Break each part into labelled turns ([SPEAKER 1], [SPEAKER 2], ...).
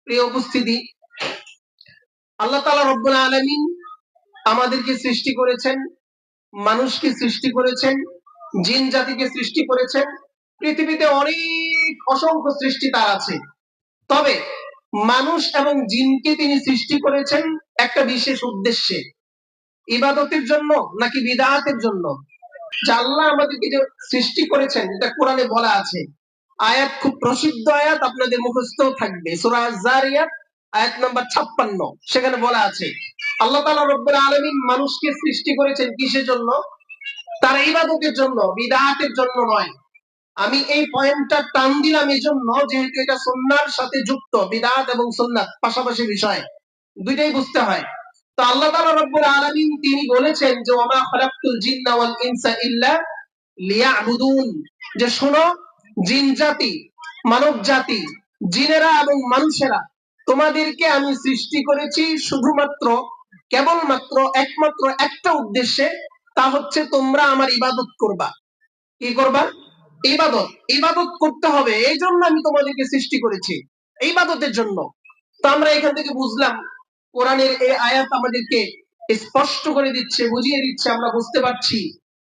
[SPEAKER 1] প্রিয় উপস্থিতি, আল্লাহ তাআলা রব্বুল আলামিন আমাদেরকে সৃষ্টি করেছেন, মানুষকে সৃষ্টি করেছেন, জিন জাতিকে সৃষ্টি করেছেন। পৃথিবীতে অনেক অসংখ্য সৃষ্টি তার আছে। তবে মানুষ এবং জিনকে তিনি সৃষ্টি করেছেন একটা বিশেষ উদ্দেশ্যে, ইবাদতের জন্য নাকি বিদআতের জন্য। যে আল্লাহ আমাদেরকে যে সৃষ্টি করেছেন, এটা কোরআনে বলা আছে। আয়াত খুব প্রসিদ্ধ আয়াত, আপনাদের মুখস্থ থাকবে। সূরা আয-যারিয়াত আয়াত নাম্বার 56, সেখানে বলা আছে আল্লাহ তাআলা রব্বুল আলামিন মানুষকে সৃষ্টি করেছেন কিসের জন্য? তার ইবাদতের জন্য, বিদআতের জন্য নয়। আমি এই পয়েন্টটা টান দিলাম এই জন্য, যেহেতু এটা সুন্নাহর সাথে যুক্ত। বিদআত এবং সুন্নাত পাশাপাশি বিষয়, দুইটাই বুঝতে হয়। তো আল্লাহ তাআলা রব্বুল আলামিন তিনি বলেছেন যে ওয়া মা খালাকতুল জিন্না ওয়াল ইনসা ইল্লা লিয়াবুদুন, যে শোনো জিন জাতি, মানব জাতি, জিনেরা এবং মানুষেরা, তোমাদেরকে আমি সৃষ্টি করেছি শুধুমাত্র, কেবলমাত্র, একমাত্র একটা উদ্দেশ্যে, তা হচ্ছে তোমরা আমার ইবাদত করবা। কি করবা? ইবাদত। ইবাদত করতে হবে, এই জন্য আমি তোমাদেরকে সৃষ্টি করেছি, ইবাদতের জন্য। তো আমরা এখান থেকে বুঝলাম, কোরআনের এই আয়াত আমাদেরকে স্পষ্ট করে দিচ্ছে, বুঝিয়ে দিচ্ছে, আমরা বুঝতে পারছি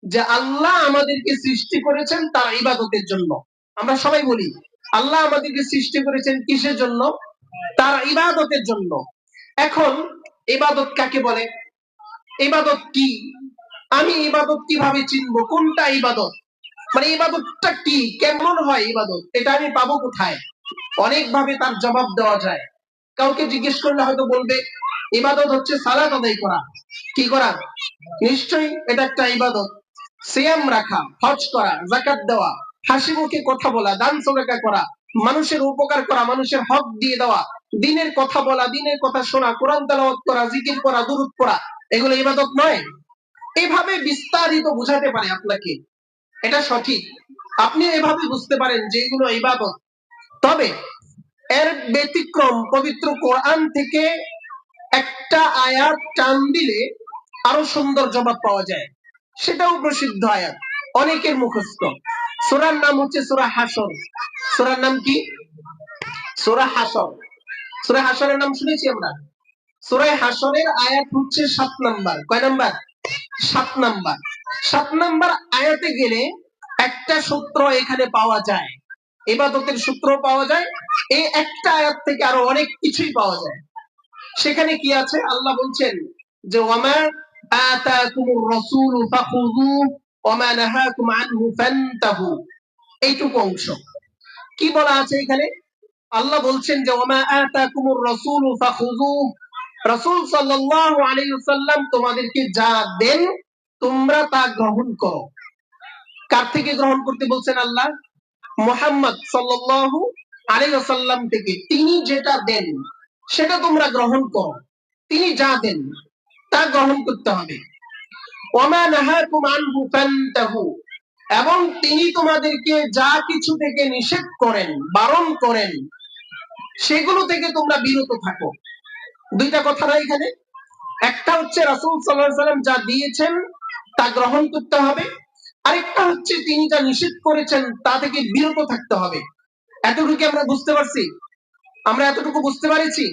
[SPEAKER 1] যে আল্লাহ আমাদেরকে সৃষ্টি করেছেন তার ইবাদতের জন্য। আমরা সবাই বলি আল্লাহ আমাদেরকে সৃষ্টি করেছেন কিসের জন্য? তার ইবাদতের জন্য। এখন ইবাদত কাকে বলে? ইবাদত কি? আমি ইবাদত কিভাবে চিনবো কোনটা ইবাদত? মানে ইবাদতটা কি, কেমন হয় ইবাদত, এটা আমি পাবো কোথায়? অনেক ভাবে তার জবাব দেওয়া যায়। কাউকে জিজ্ঞেস করলে হয়তো বলবে ইবাদত হচ্ছে সালাত আদায় করা। কি করা? নিশ্চয়ই এটা একটা ইবাদত। সিয়াম রাখা, হজ করা, যাকাত দেওয়া, হাসি মুখে কথা বলা, দান সদকা করা, মানুষের উপকার করা, মানুষের হক দিয়ে দেওয়া, দ্বীনের কথা বলা, দ্বীনের কথা শোনা, কোরআন তেলাওয়াত করা, জিকির করা, দুরূদ পড়া, এগুলো ইবাদত নয়? এভাবে বিস্তারিত বুঝাতে পারে আপনাকে, এটা সঠিক। আপনি এভাবে বুঝতে পারেন যে এগুলো ইবাদত। তবে এর ব্যতিক্রম পবিত্র কোরআন থেকে একটা আয়াত টান দিলে আরো সুন্দর জবাব পাওয়া যায়। সেটাও প্রসিদ্ধ আয়াত, অনেকের মুখস্থ। সূরার নাম হচ্ছে সূরা হাসর। সূরার নাম কি? সূরা হাসর। সূরা হাসরের নাম শুনেছি আমরা। সূরা হাসরের আয়াত হচ্ছে 7 নাম্বার। কয় নাম্বার? 7 নাম্বার। 7 নাম্বার আয়াতে গেলে একটা সূত্র এখানে পাওয়া যায়, ইবাদতের সূত্র পাওয়া যায়। এই একটা আয়াত থেকে আরো অনেক কিছুই পাওয়া যায়। সেখানে কি আছে? আল্লাহ বলছেন যে ওয়ামা আতাকুমুর রাসূলু ফাখুযুহু ওয়ামা নাহাকুম আনহু ফান্তাহু। এইটুকু অংশ কি বলা আছে এখানে? আল্লাহ বলছেন যে ওয়ামা আতাকুমুর রাসূলু ফাখুযুহু, রাসূল সাল্লাল্লাহু আলাইহি ওয়াসাল্লাম তোমাদেরকে যা দেন তোমরা তা গ্রহণ করো। কার থেকে গ্রহণ করতে বলছেন আল্লাহ? মুহাম্মদ সাল্লাল্লাহু আলাইহি ওয়াসাল্লাম থেকে। তিনি যেটা দেন সেটা তোমরা গ্রহণ করো, তিনি যা দেন তা গ্রহণ করতে হবে। ওয়ামা নাহাকুম আনহু ফান্তাহু, এবং তিনি তোমাদেরকে যা কিছু থেকে নিষেধ করেন, বারণ করেন, সেগুলো থেকে তোমরা বিরত থাকো। দুইটা কথা না এখানে? একটা হচ্ছে রাসূল সাল্লাল্লাহু আলাইহি ওয়াসাল্লাম যা দিয়েছেন তা গ্রহণ করতে হবে, আরেকটা হচ্ছে তিনি যা নিষেধ করেছেন তা থেকে বিরত থাকতে হবে। এতটুকু আমরা বুঝতে পারছি? আমরা এতটুকু বুঝতে পারছি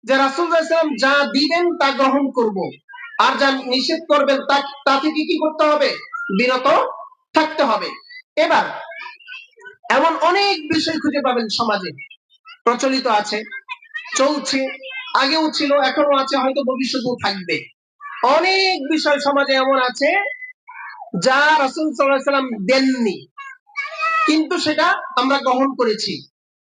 [SPEAKER 1] যে রাসূল সাল্লাল্লাহু আলাইহি ওয়াসাল্লাম যা দিবেন তা গ্রহণ করব, আর যা নিষেধ করবেন তা থেকে কি করতে হবে? বিরত থাকতে হবে। এবার এমন অনেক বিষয় খুঁজে পাবেন সমাজে, প্রচলিত আছে, চলছে, আগেও ছিল, এখনো আছে, হয়তো ভবিষ্যতেও থাকবে। অনেক বিষয় সমাজে এমন আছে যা রাসূল সাল্লাল্লাহু আলাইহি ওয়াসাল্লাম দেননি, কিন্তু সেটা আমরা গ্রহণ করেছি।